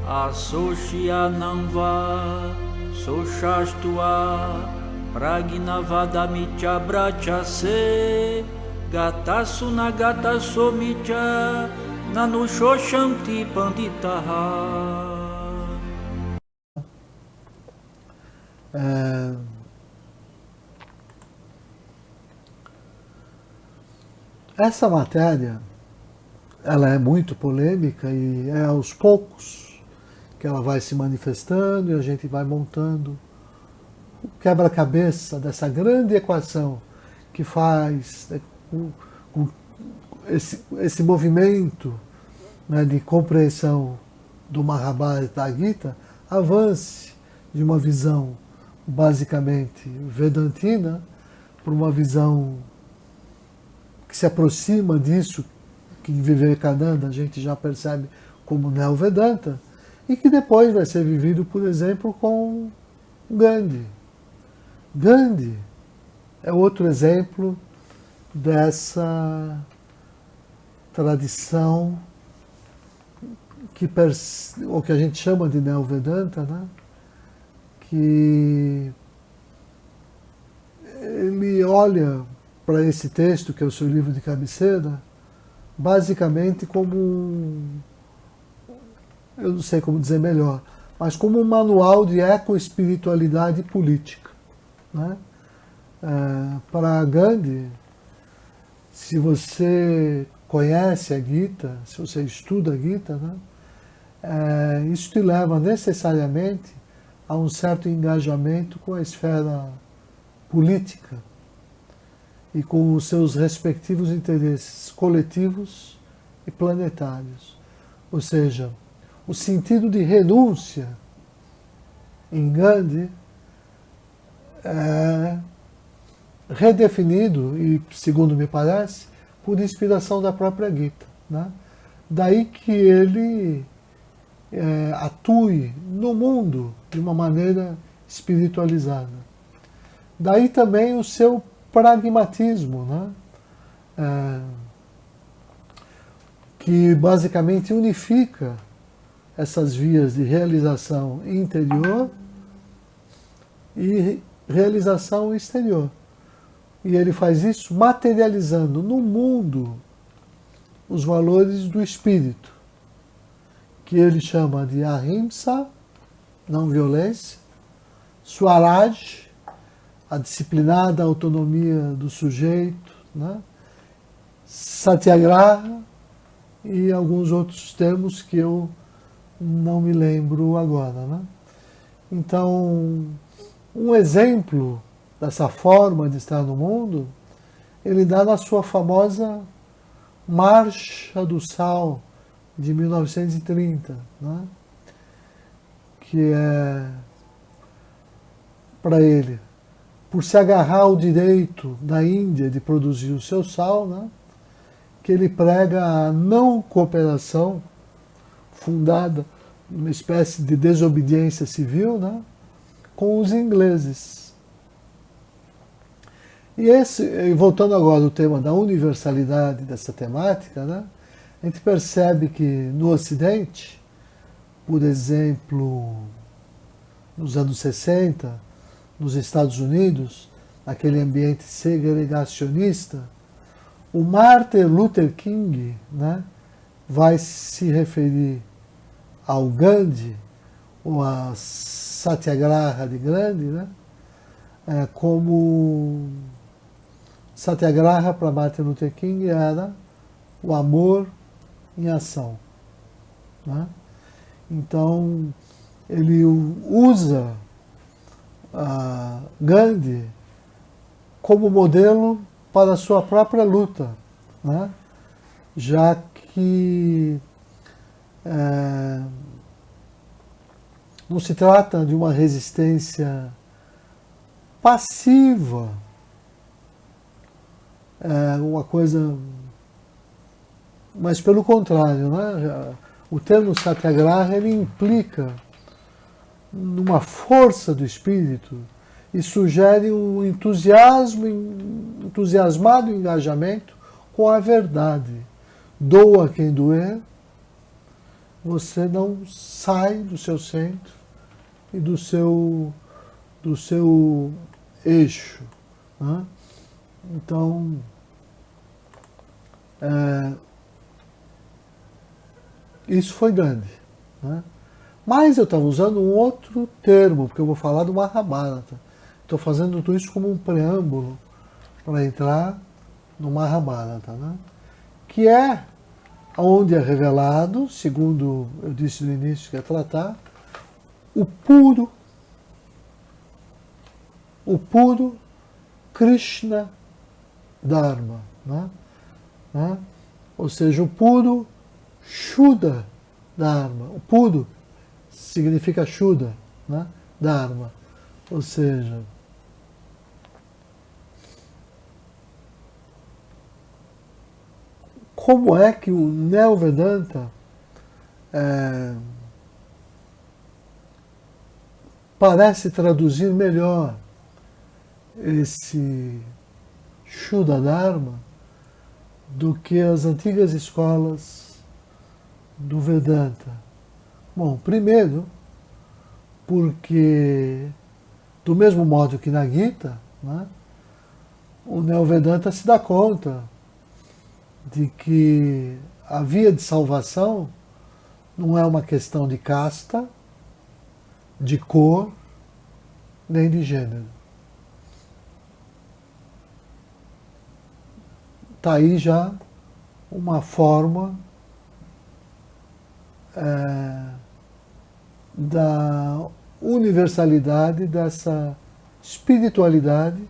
Asoshianamva Soshastua Pragnavadamicha Brachase Gatasuna Somicha Nanushoshanti Panditaha. Essa matéria, ela é muito polêmica e é aos poucos que ela vai se manifestando e a gente vai montando o quebra-cabeça dessa grande equação que faz, né, com esse movimento, né, de compreensão do Mahabharata Gita avance de uma visão basicamente vedantina para uma visão que se aproxima disso que em Vivekananda a gente já percebe como Neo-Vedanta e que depois vai ser vivido, por exemplo, com Gandhi. Gandhi é outro exemplo dessa tradição o que a gente chama de Neo-Vedanta, né? Que ele olha para esse texto, que é o seu livro de cabeceira, basicamente como eu não sei como dizer melhor, mas como um manual de ecoespiritualidade política, né? Para Gandhi, se você conhece a Gita, se você estuda a Gita, né? Isso te leva necessariamente a um certo engajamento com a esfera política e com os seus respectivos interesses coletivos e planetários. Ou seja, o sentido de renúncia em Gandhi é redefinido, e segundo me parece, por inspiração da própria Gita, né? Daí que ele atue no mundo de uma maneira espiritualizada. Daí também o seu pragmatismo, né? Que basicamente unifica essas vias de realização interior e realização exterior. E ele faz isso materializando no mundo os valores do espírito, que ele chama de ahimsa, não violência, swaraj, a disciplinada autonomia do sujeito, né? Satyagraha e alguns outros termos que eu não me lembro agora, né? Então, um exemplo dessa forma de estar no mundo, ele dá na sua famosa Marcha do Sal de 1930, né? Que é, para ele, por se agarrar ao direito da Índia de produzir o seu sal, né? Que ele prega a não cooperação fundada numa espécie de desobediência civil, né? Com os ingleses. E voltando agora ao tema da universalidade dessa temática, né? A gente percebe que no Ocidente, por exemplo, nos anos 60, nos Estados Unidos, naquele ambiente segregacionista, o Martin Luther King, né, vai se referir ao Gandhi, ou a Satyagraha de Gandhi, né, como Satyagraha para Martin Luther King era o amor em ação, né? Então, ele usa Gandhi como modelo para a sua própria luta, né? Já que não se trata de uma resistência passiva, uma coisa, mas pelo contrário, né? O termo Satyagraha, ele implica numa força do espírito e sugere um entusiasmado engajamento com a verdade. Doa quem doer, você não sai do seu centro e do seu eixo, né? Então, isso foi Gandhi, né? Mas eu estava usando um outro termo, porque eu vou falar do Mahabharata. Estou fazendo tudo isso como um preâmbulo para entrar no Mahabharata, né? Que é onde é revelado, segundo eu disse no início que é tratar, o puro Krishna Dharma, né? Ou seja, o puro Shuddha Dharma. O puro significa Shuddha, né? Dharma. Ou seja, como é que o Neo-Vedanta parece traduzir melhor esse Shuddha Dharma do que as antigas escolas do Vedanta? Bom, primeiro, porque do mesmo modo que na Gita, né, o Neo-Vedanta se dá conta de que a via de salvação não é uma questão de casta, de cor, nem de gênero. Está aí já uma forma da universalidade dessa espiritualidade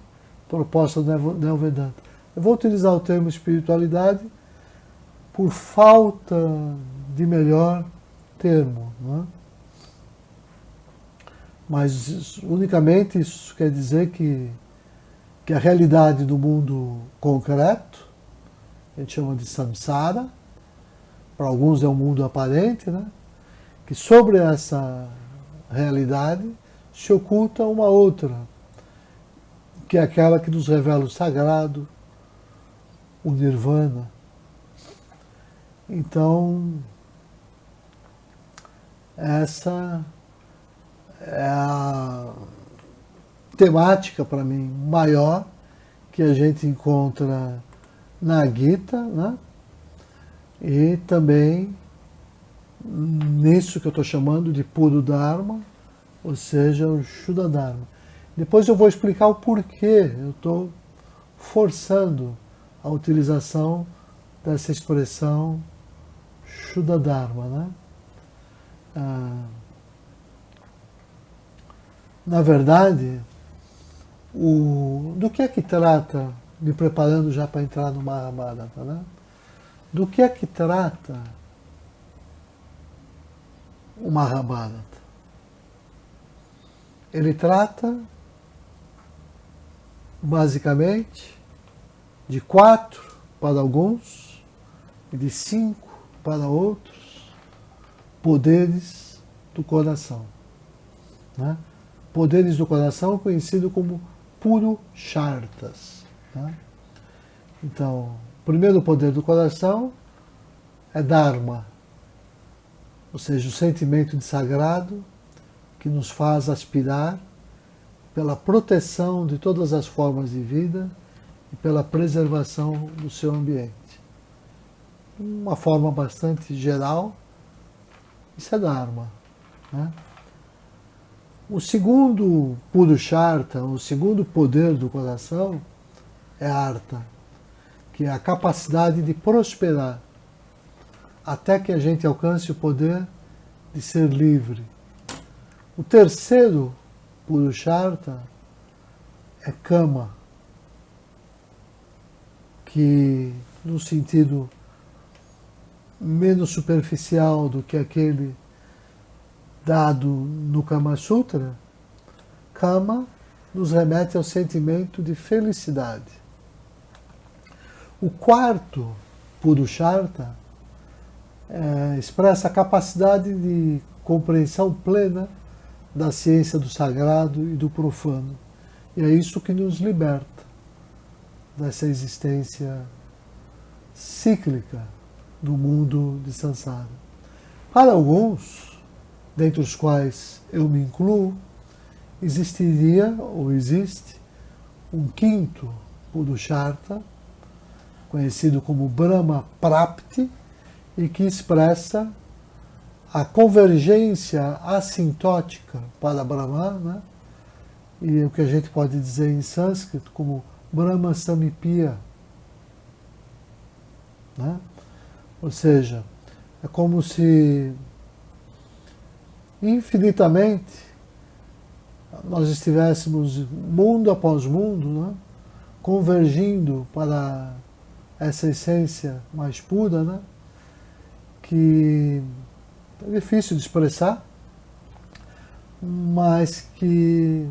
proposta do Neo-Vedanta. Eu vou utilizar o termo espiritualidade por falta de melhor termo, não é? Mas unicamente isso quer dizer que a realidade do mundo concreto, a gente chama de samsara, para alguns é um mundo aparente, né? Que sobre essa realidade se oculta uma outra, que é aquela que nos revela o sagrado, o nirvana. Então, essa é a temática, para mim, maior que a gente encontra na Gita, né? E também nisso que eu estou chamando de puro Dharma, ou seja, o Shuddha Dharma. Depois eu vou explicar o porquê eu estou forçando a utilização dessa expressão Shuddha Dharma, né? Na verdade, do que é que trata, me preparando já para entrar no Mahabharata, né? Do que é que trata o Mahabharata? Ele trata, basicamente, de 4 para alguns e de 5 para outros poderes do coração, né? Poderes do coração conhecido como Purusharthas, né? Então, o primeiro poder do coração é Dharma, ou seja, o sentimento de sagrado que nos faz aspirar pela proteção de todas as formas de vida e pela preservação do seu ambiente. Uma forma bastante geral, isso é Dharma, né? O segundo Purushartha, o segundo poder do coração, é Artha, que é a capacidade de prosperar até que a gente alcance o poder de ser livre. O terceiro Purushartha é Kama, que no sentido menos superficial do que aquele dado no Kama Sutra, Kama nos remete ao sentimento de felicidade. O quarto Purushartha expressa a capacidade de compreensão plena da ciência do sagrado e do profano. E é isso que nos liberta dessa existência cíclica do mundo de Sansara. Para alguns, dentre os quais eu me incluo, existiria ou existe um quinto Purushartha, conhecido como Brahma Prapti, e que expressa a convergência assintótica para Brahman, né? E o que a gente pode dizer em sânscrito como Brahma Samipya, né? Ou seja, é como se infinitamente nós estivéssemos mundo após mundo, né? Convergindo para essa essência mais pura, né? Que é difícil de expressar, mas que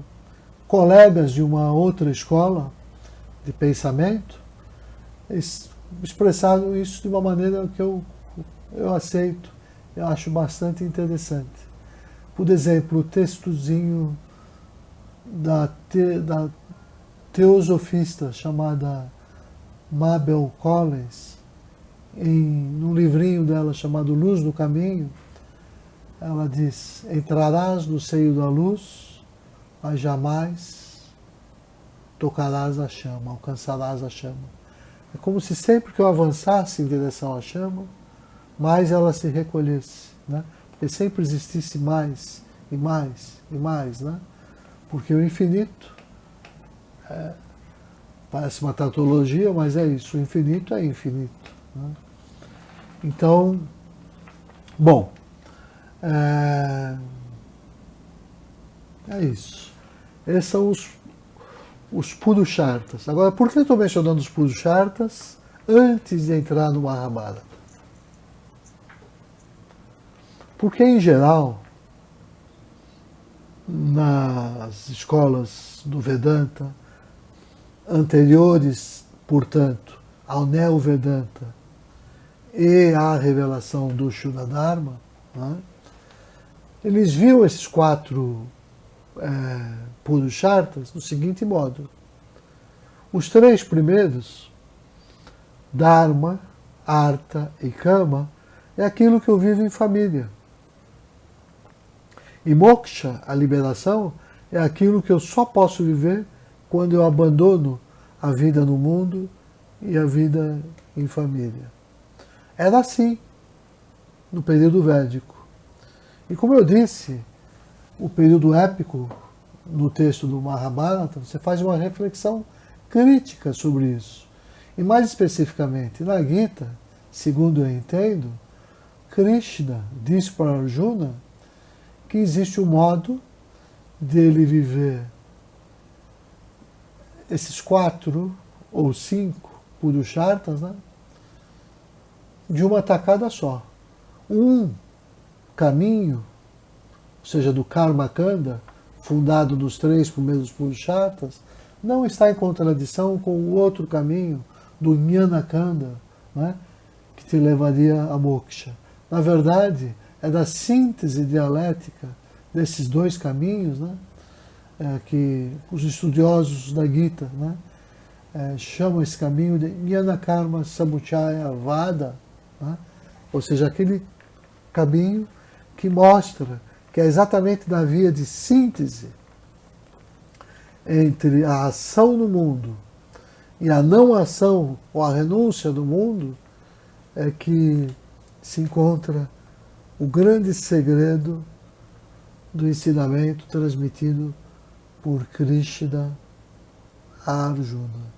colegas de uma outra escola de pensamento expressaram isso de uma maneira que eu aceito, eu acho bastante interessante. Por exemplo, o textozinho da teosofista chamada Mabel Collins, num livrinho dela chamado Luz do Caminho, ela diz: entrarás no seio da luz, mas jamais tocarás a chama, alcançarás a chama. É como se sempre que eu avançasse em direção à chama, mais ela se recolhesse, né? Porque sempre existisse mais e mais e mais, né? Porque o infinito parece uma tautologia, mas é isso, o infinito é infinito, né? Então, bom, é isso. Esses são os Purusharthas. Agora, por que eu estou mencionando os Purusharthas antes de entrar no Mahabharata? Porque, em geral, nas escolas do Vedanta, anteriores, portanto, ao Neo-Vedanta e à revelação do Shuddha-dharma, né, eles viam esses quatro Purusharthas do seguinte modo. Os três primeiros, Dharma, Artha e Kama, é aquilo que eu vivo em família. E Moksha, a liberação, é aquilo que eu só posso viver quando eu abandono a vida no mundo e a vida em família. Era assim no período védico. E como eu disse, o período épico, no texto do Mahabharata, você faz uma reflexão crítica sobre isso. E mais especificamente, na Gita, segundo eu entendo, Krishna diz para Arjuna que existe um modo dele viver esses 4 ou 5 Purusharthas, né, de uma tacada só. Um caminho, ou seja, do Karma Kanda, fundado nos 3 primeiros Purusharthas, não está em contradição com o outro caminho, do Jnana Kanda, né, que te levaria a Moksha. Na verdade, é da síntese dialética desses 2 caminhos, né, que os estudiosos da Gita, né, chamam esse caminho de Jnana Karma Samuchaya Vada, né, ou seja, aquele caminho que mostra que é exatamente na via de síntese entre a ação no mundo e a não ação ou a renúncia do mundo é que se encontra o grande segredo do ensinamento transmitido por Krishna a Arjuna.